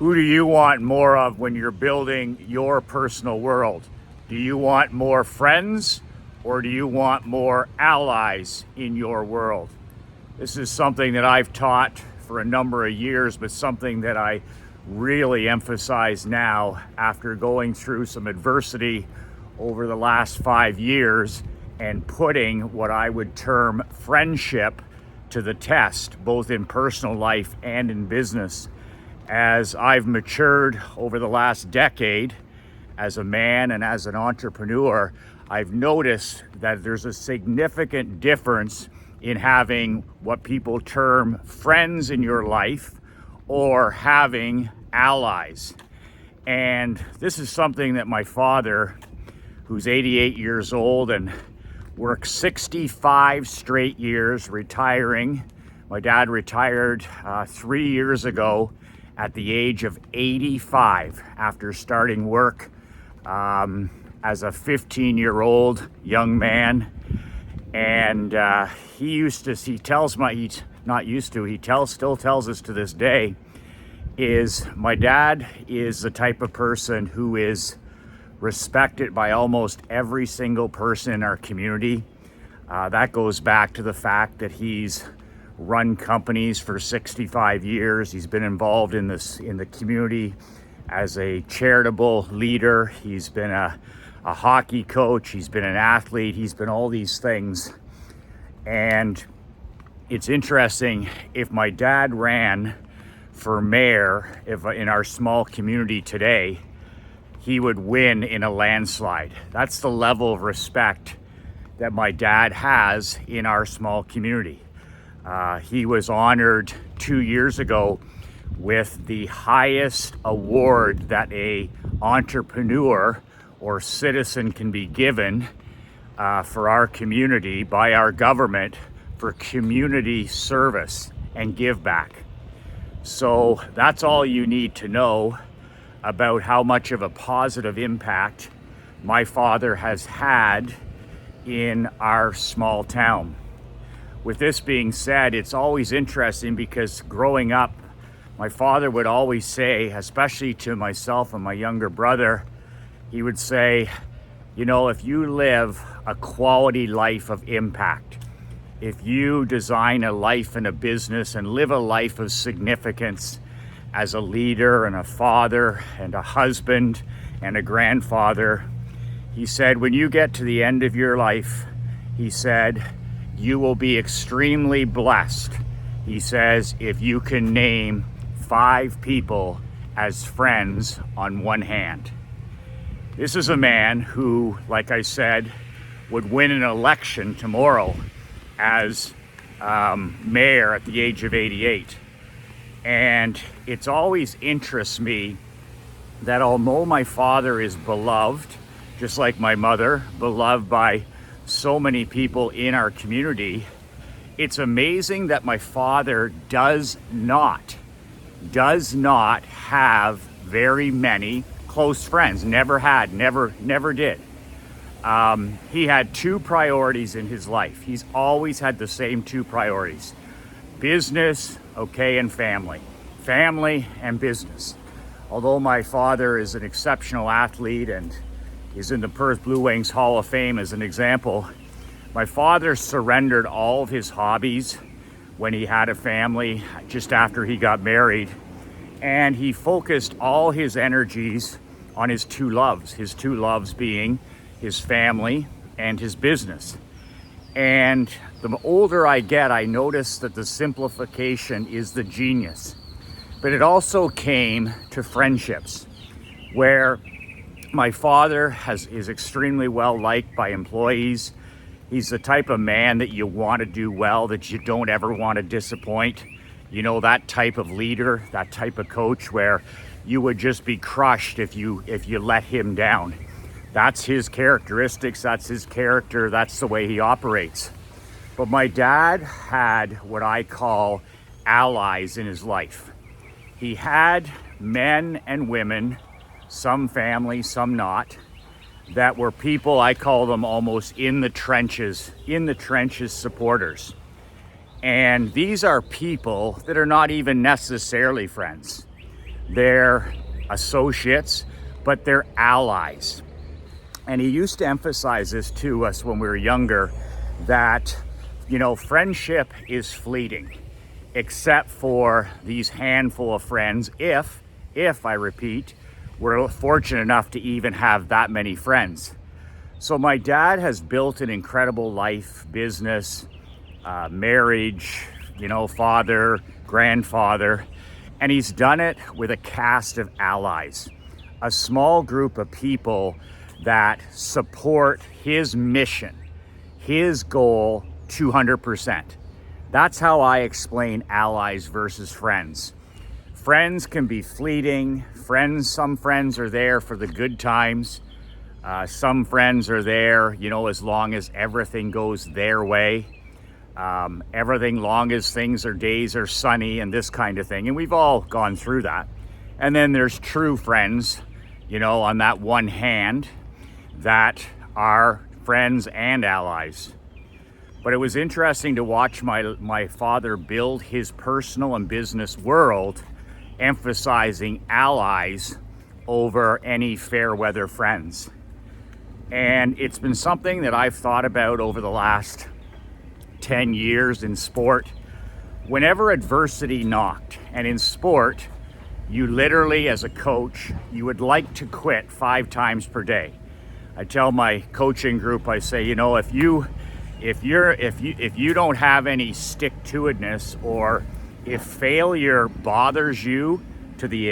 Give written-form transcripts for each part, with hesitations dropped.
Who do you want more of when you're building your personal world? Do you want more friends or do you want more allies in your world? This is something that I've taught for a number of years, but something that I really emphasize now after going through some adversity over the last 5 years and putting what I would term friendship to the test, both in personal life and in business. As I've matured over the last decade as a man and as an entrepreneur, I've noticed that there's a significant difference in having what people term friends in your life or having allies. And this is something that my father, who's 88 years old and worked 65 straight years retiring. My dad retired 3 years ago at the age of 85 after starting work as a 15-year-old young man. And he still tells us to this day, is my dad is the type of person who is respected by almost every single person in our community. That goes back to the fact that he's run companies for 65 years. He's been involved in the community as a charitable leader. He's been a hockey coach. He's been an athlete. He's been all these things. And it's interesting, if my dad ran for mayor in our small community today, he would win in a landslide. That's the level of respect that my dad has in our small community. He was honored 2 years ago with the highest award that a entrepreneur or citizen can be given for our community by our government for community service and give back. So that's all you need to know about how much of a positive impact my father has had in our small town. With this being said, it's always interesting because growing up, my father would always say, especially to myself and my younger brother, he would say, you know, if you live a quality life of impact, if you design a life and a business and live a life of significance as a leader and a father and a husband and a grandfather, he said, when you get to the end of your life, he said, you will be extremely blessed. He says, if you can name 5 people as friends on one hand. This is a man who, like I said, would win an election tomorrow as mayor at the age of 88. And it's always interests me that although my father is beloved, just like my mother, beloved by so many people in our community, it's amazing that my father does not have very many close friends. Never had, never did. He had 2 priorities in his life. He's always had the same 2 priorities: business, okay, and family. Family and business. Although my father is an exceptional athlete and is in the Perth Blue Wings Hall of Fame as an example, my father surrendered all of his hobbies when he had a family just after he got married, and he focused all his energies on his 2 loves, his 2 loves being his family and his business. And the older I get, I notice that the simplification is the genius. But it also came to friendships, where my father is extremely well liked by employees. He's the type of man that you want to do well, that you don't ever want to disappoint. You know, that type of leader, that type of coach where you would just be crushed if you let him down. That's his characteristics, that's his character, that's the way he operates. But my dad had what I call allies in his life. He had men and women, some family, some not, that were people, I call them almost in the trenches supporters. And these are people that are not even necessarily friends. they're associates, but they're allies. And he used to emphasize this to us when we were younger, that, friendship is fleeting, except for these handful of friends, if I repeat, we're fortunate enough to even have that many friends. So my dad has built an incredible life, business, marriage, father, grandfather, and he's done it with a cast of allies, a small group of people that support his mission, his goal 200%. That's how I explain allies versus friends. Friends can be fleeting. Some friends are there for the good times. Some friends are there, as long as everything goes their way. Long as days are sunny and this kind of thing. And we've all gone through that. And then there's true friends, on that one hand, that are friends and allies. But it was interesting to watch my father build his personal and business world, emphasizing allies over any fair weather friends. And it's been something that I've thought about over the last 10 years in sport. Whenever adversity knocked, and in sport, you literally, as a coach, you would like to quit 5 times per day. I tell my coaching group, I say, if you don't have any stick-to-itness, or if failure bothers you to the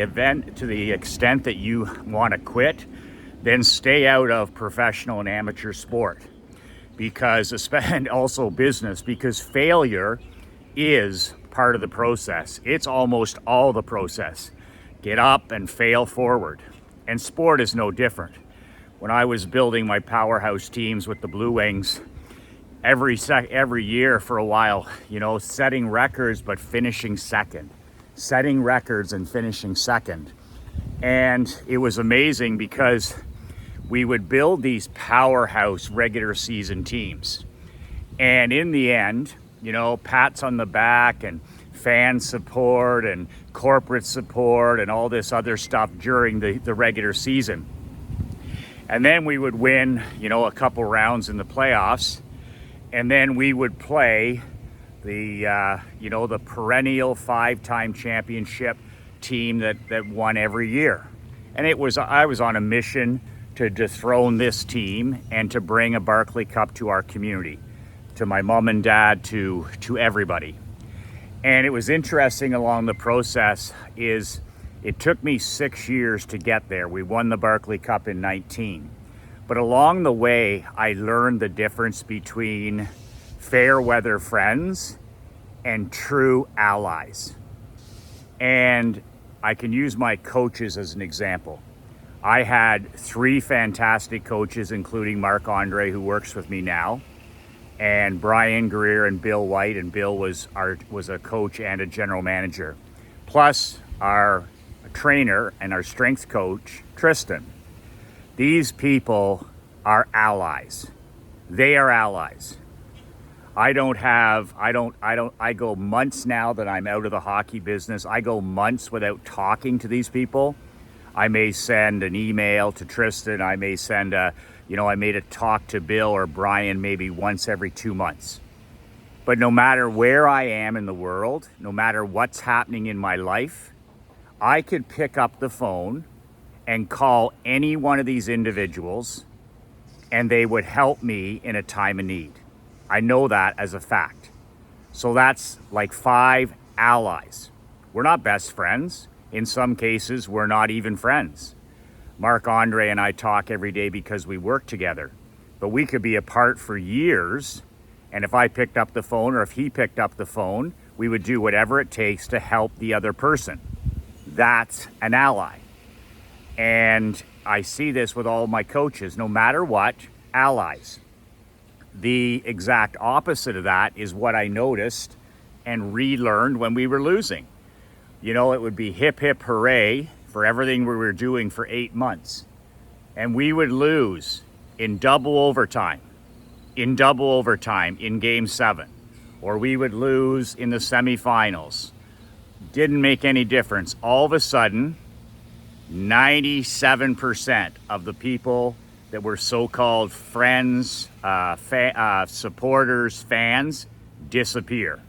extent that you want to quit, then stay out of professional and amateur sport, and also business, because failure is part of the process. It's almost all the process. Get up and fail forward. And sport is no different. When I was building my powerhouse teams with the Blue Wings, every year for a while, setting records but finishing second. Setting records and finishing second. And it was amazing because we would build these powerhouse regular season teams. And in the end, pats on the back and fan support and corporate support and all this other stuff during the regular season. And then we would win, a couple rounds in the playoffs. And then we would play the perennial 5-time championship team that won every year. And I was on a mission to dethrone this team and to bring a Barclay Cup to our community, to my mom and dad, to everybody. And it was interesting along the process is it took me 6 years to get there. We won the Barclay Cup in 19. But along the way, I learned the difference between fair weather friends and true allies. And I can use my coaches as an example. I had 3 fantastic coaches, including Marc Andre, who works with me now, and Brian Greer and Bill White. And Bill was a coach and a general manager, plus our trainer and our strength coach, Tristan. These people are allies. They are allies. I go months now that I'm out of the hockey business. I go months without talking to these people. I may send an email to Tristan. I may send I made a talk to Bill or Brian maybe once every 2 months. But no matter where I am in the world, no matter what's happening in my life, I could pick up the phone and call any one of these individuals and they would help me in a time of need. I know that as a fact. So that's like 5 allies. We're not best friends. In some cases, we're not even friends. Marc Andre and I talk every day because we work together. But we could be apart for years, and if I picked up the phone or if he picked up the phone, we would do whatever it takes to help the other person. That's an ally. And I see this with all my coaches, no matter what, allies. The exact opposite of that is what I noticed and relearned when we were losing. It would be hip, hip, hooray for everything we were doing for 8 months. And we would lose in double overtime in Game 7. Or we would lose in the semifinals. Didn't make any difference. All of a sudden, 97% of the people that were so-called friends, supporters, fans, disappear.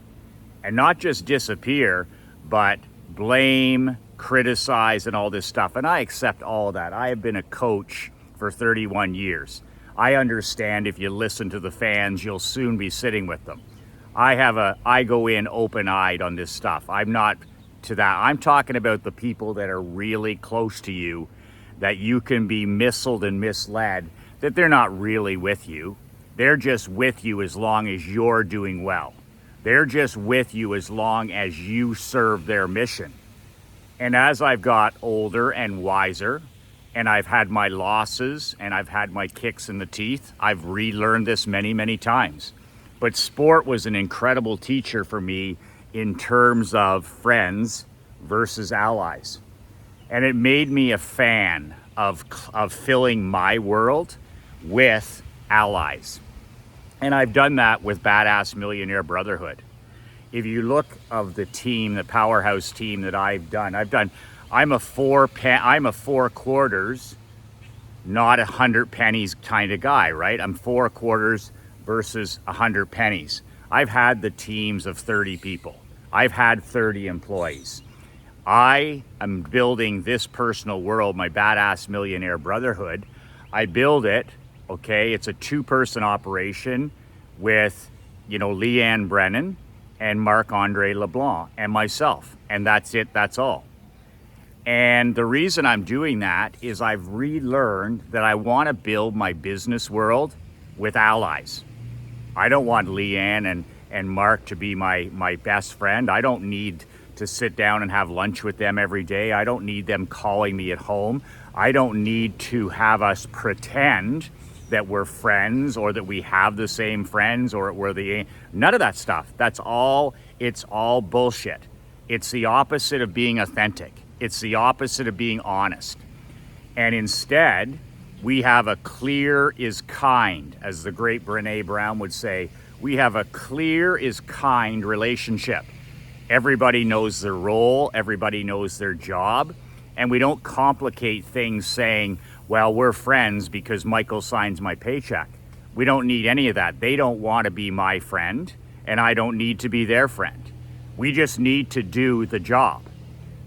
And not just disappear, but blame, criticize, and all this stuff. And I accept all of that. I have been a coach for 31 years. I understand if you listen to the fans, you'll soon be sitting with them. I go in open-eyed on this stuff. I'm not to that. I'm talking about the people that are really close to you, that you can be missiled and misled, that they're not really with you. They're just with you as long as you're doing well. They're just with you as long as you serve their mission. And as I've got older and wiser, and I've had my losses and I've had my kicks in the teeth, I've relearned this many, many times. But sport was an incredible teacher for me in terms of friends versus allies. And it made me a fan of filling my world with allies. And I've done that with Badass Millionaire Brotherhood. If you look of the team, the powerhouse team that I'm a four quarters, not 100 pennies kind of guy, right? I'm 4 quarters versus 100 pennies. I've had the teams of 30 people. I've had 30 employees. I am building this personal world, my Badass Millionaire Brotherhood. I build it, okay? It's a 2-person operation with, Leanne Brennan and Marc-Andre LeBlanc and myself. And that's it, that's all. And the reason I'm doing that is I've relearned that I want to build my business world with allies. I don't want Leanne and Mark to be my best friend. I don't need to sit down and have lunch with them every day. I don't need them calling me at home. I don't need to have us pretend that we're friends or that we have the same friends or none of that stuff. It's all bullshit. It's the opposite of being authentic. It's the opposite of being honest. And instead, we have a clear is kind, as the great Brené Brown would say. We have a clear is kind relationship. Everybody knows their role, everybody knows their job, and we don't complicate things saying, well, we're friends because Michael signs my paycheck. We don't need any of that. They don't want to be my friend, and I don't need to be their friend. We just need to do the job.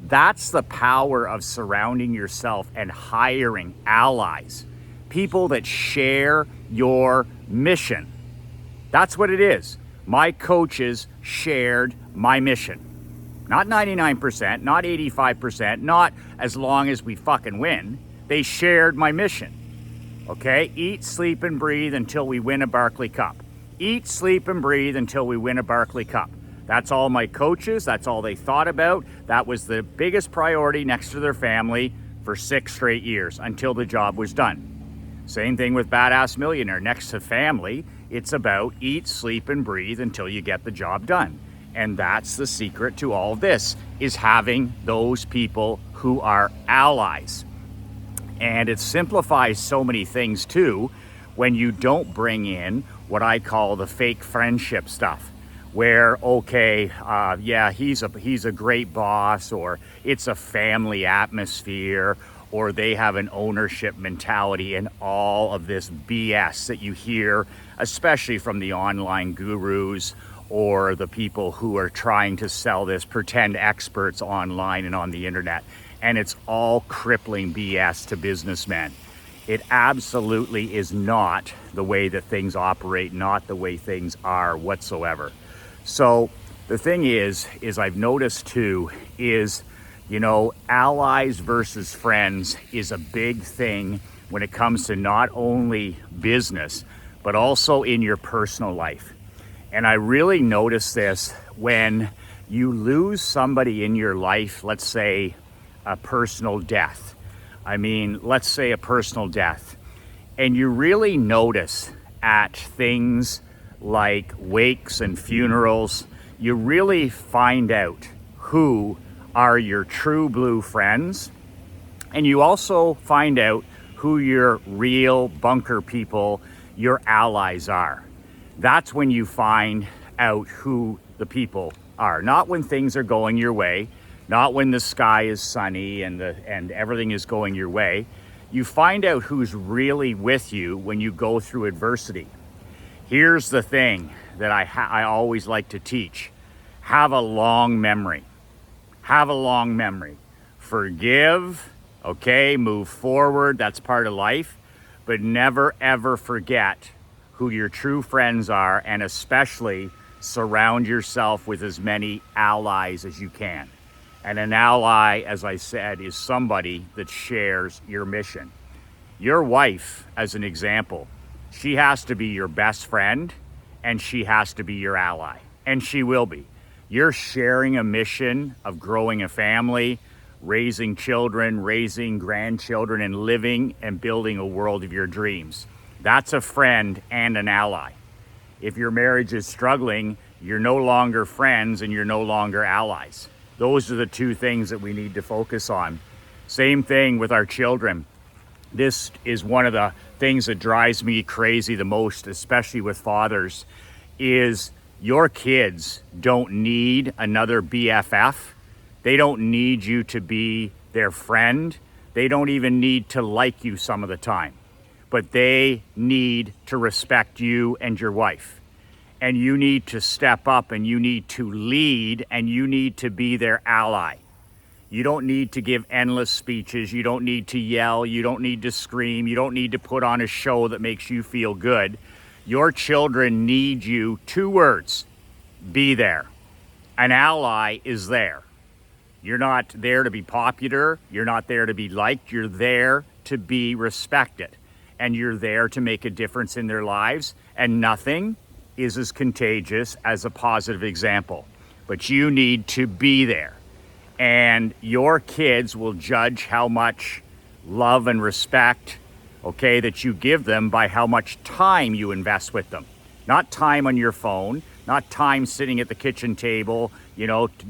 That's the power of surrounding yourself and hiring allies, people that share your mission. That's what it is. My coaches shared my mission. Not 99%, not 85%, not as long as we fucking win. They shared my mission. Okay? Eat, sleep, and breathe until we win a Barclay Cup. Eat, sleep, and breathe until we win a Barclay Cup. That's all my coaches, that's all they thought about. That was the biggest priority next to their family for 6 straight years until the job was done. Same thing with Badass Millionaire. Next to family, it's about eat, sleep, and breathe until you get the job done. And that's the secret to all of this, is having those people who are allies. And it simplifies so many things too when you don't bring in what I call the fake friendship stuff. Where, okay, he's a great boss, or it's a family atmosphere, or they have an ownership mentality, and all of this BS that you hear, especially from the online gurus or the people who are trying to sell this pretend experts online and on the internet. And it's all crippling BS to businessmen. It absolutely is not the way that things operate, not the way things are whatsoever. So the thing is I've noticed too, is, allies versus friends is a big thing when it comes to not only business, but also in your personal life. And I really notice this when you lose somebody in your life, let's say a personal death. Let's say a personal death. And you really notice at things like wakes and funerals, you really find out who are your true blue friends. And you also find out who your real bunker people, your allies are. That's when you find out who the people are. Not when things are going your way, not when the sky is sunny and everything is going your way. You find out who's really with you when you go through adversity. Here's the thing that I always like to teach. Have a long memory. Have a long memory. Forgive, okay, move forward, that's part of life, but never ever forget who your true friends are, and especially surround yourself with as many allies as you can. And an ally, as I said, is somebody that shares your mission. Your wife, as an example, she has to be your best friend and she has to be your ally, and she will be. You're sharing a mission of growing a family, raising children, raising grandchildren, and living and building a world of your dreams. That's a friend and an ally. If your marriage is struggling, you're no longer friends and you're no longer allies. Those are the two things that we need to focus on. Same thing with our children. This is one of the things that drives me crazy the most, especially with fathers, is your kids don't need another BFF. They don't need you to be their friend. They don't even need to like you some of the time. But they need to respect you and your wife. And you need to step up and you need to lead and you need to be their ally. You don't need to give endless speeches. You don't need to yell. You don't need to scream. You don't need to put on a show that makes you feel good. Your children need you. 2 words: be there. An ally is there. You're not there to be popular. You're not there to be liked. You're there to be respected. And you're there to make a difference in their lives. And nothing is as contagious as a positive example. But you need to be there. And your kids will judge how much love and respect, okay, that you give them by how much time you invest with them. Not time on your phone, not time sitting at the kitchen table,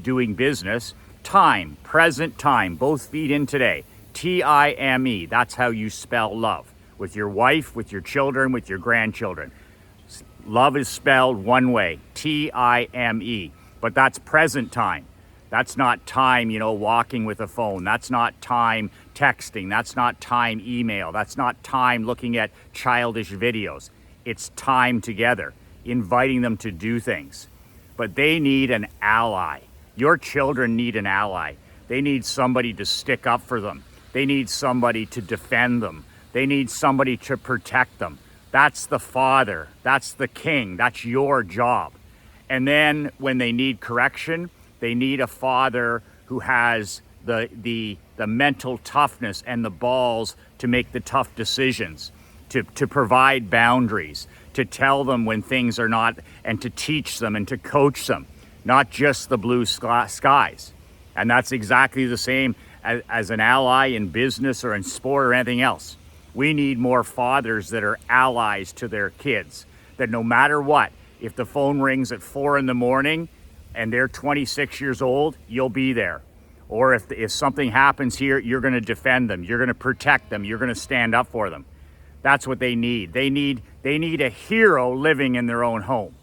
doing business. Time, present time, both feet in today. Time. That's how you spell love. With your wife, with your children, with your grandchildren. Love is spelled one way, Time. But that's present time. That's not time, walking with a phone. That's not time texting. That's not time email. That's not time looking at childish videos. It's time together, inviting them to do things. But they need an ally. Your children need an ally. They need somebody to stick up for them. They need somebody to defend them. They need somebody to protect them. That's the father. That's the king. That's your job. And then when they need correction, they need a father who has the mental toughness and the balls to make the tough decisions, to provide boundaries, to tell them when things are not, and to teach them and to coach them, not just the blue skies. And that's exactly the same as an ally in business or in sport or anything else. We need more fathers that are allies to their kids, that no matter what, if the phone rings at 4 a.m, and they're 26 years old, you'll be there. Or if something happens here, you're going to defend them. You're going to protect them. You're going to stand up for them. That's what they need. They need a hero living in their own home.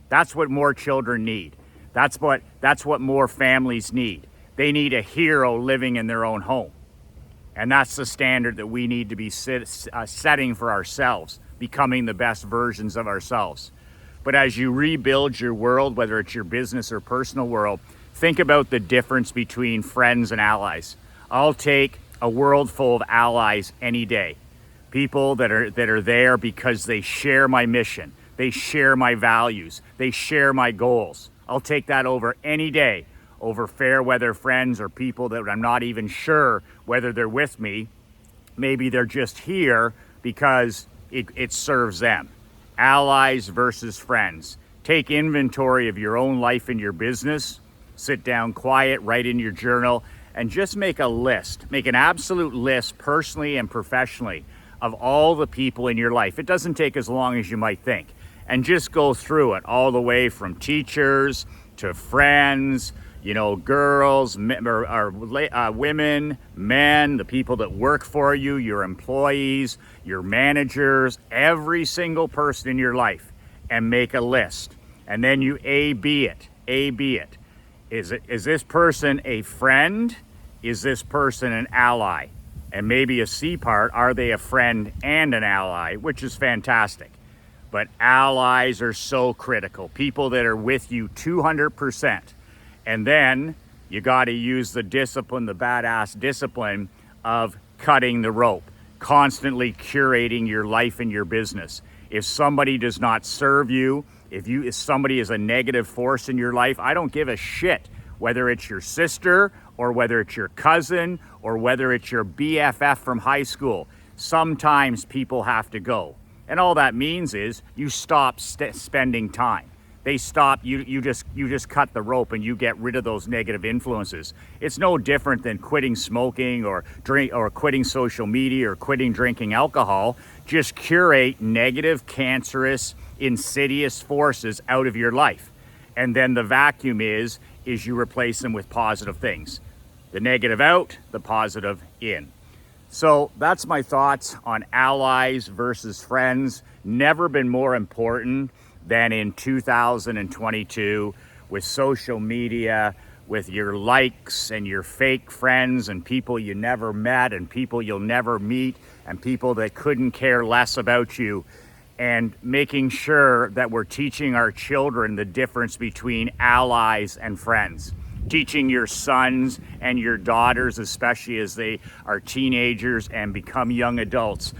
That's what more children need. That's what more families need. They need a hero living in their own home. And that's the standard that we need to be setting for ourselves, becoming the best versions of ourselves. But as you rebuild your world, whether it's your business or personal world, think about the difference between friends and allies. I'll take a world full of allies any day. People that are there because they share my mission. They share my values. They share my goals. I'll take that over any day, over fair weather friends or people that I'm not even sure whether they're with me. Maybe they're just here because it serves them. Allies versus friends. Take inventory of your own life and your business. Sit down quiet, write in your journal, and just make a list. Make an absolute list, personally and professionally, of all the people in your life. It doesn't take as long as you might think. And just go through it all the way from teachers to friends, girls, women, men, the people that work for you, your employees, your managers, every single person in your life, and make a list. And then you A-B it. Is this person a friend? Is this person an ally? And maybe a C part, are they a friend and an ally, which is fantastic. But allies are so critical. People that are with you 200%. And then you got to use the discipline, the badass discipline of cutting the rope, constantly curating your life and your business. If somebody does not serve you, if somebody is a negative force in your life, I don't give a shit whether it's your sister or whether it's your cousin or whether it's your BFF from high school. Sometimes people have to go. And all that means is you stop spending time. They stop, you just cut the rope and you get rid of those negative influences. It's no different than quitting smoking or quitting social media or quitting drinking alcohol. Just curate negative, cancerous, insidious forces out of your life. And then the vacuum is you replace them with positive things. The negative out, the positive in. So that's my thoughts on allies versus friends. Never been more important than in 2022 with social media, with your likes and your fake friends and people you never met and people you'll never meet and people that couldn't care less about you, and making sure that we're teaching our children the difference between allies and friends. Teaching your sons and your daughters, especially as they are teenagers and become young adults,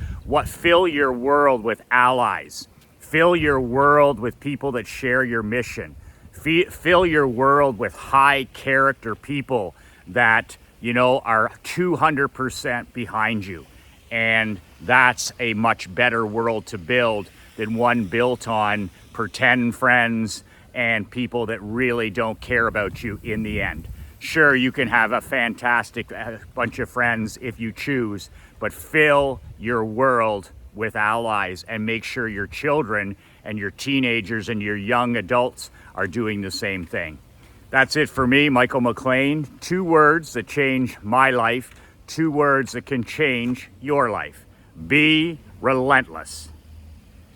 fill your world with allies. Fill your world with people that share your mission. Fill your world with high character people that, are 200% behind you. And that's a much better world to build than one built on pretend friends and people that really don't care about you in the end. Sure, you can have a fantastic bunch of friends if you choose, but fill your world with allies and make sure your children and your teenagers and your young adults are doing the same thing. That's it for me, Michael McLean. 2 words that change my life, 2 words that can change your life. Be relentless.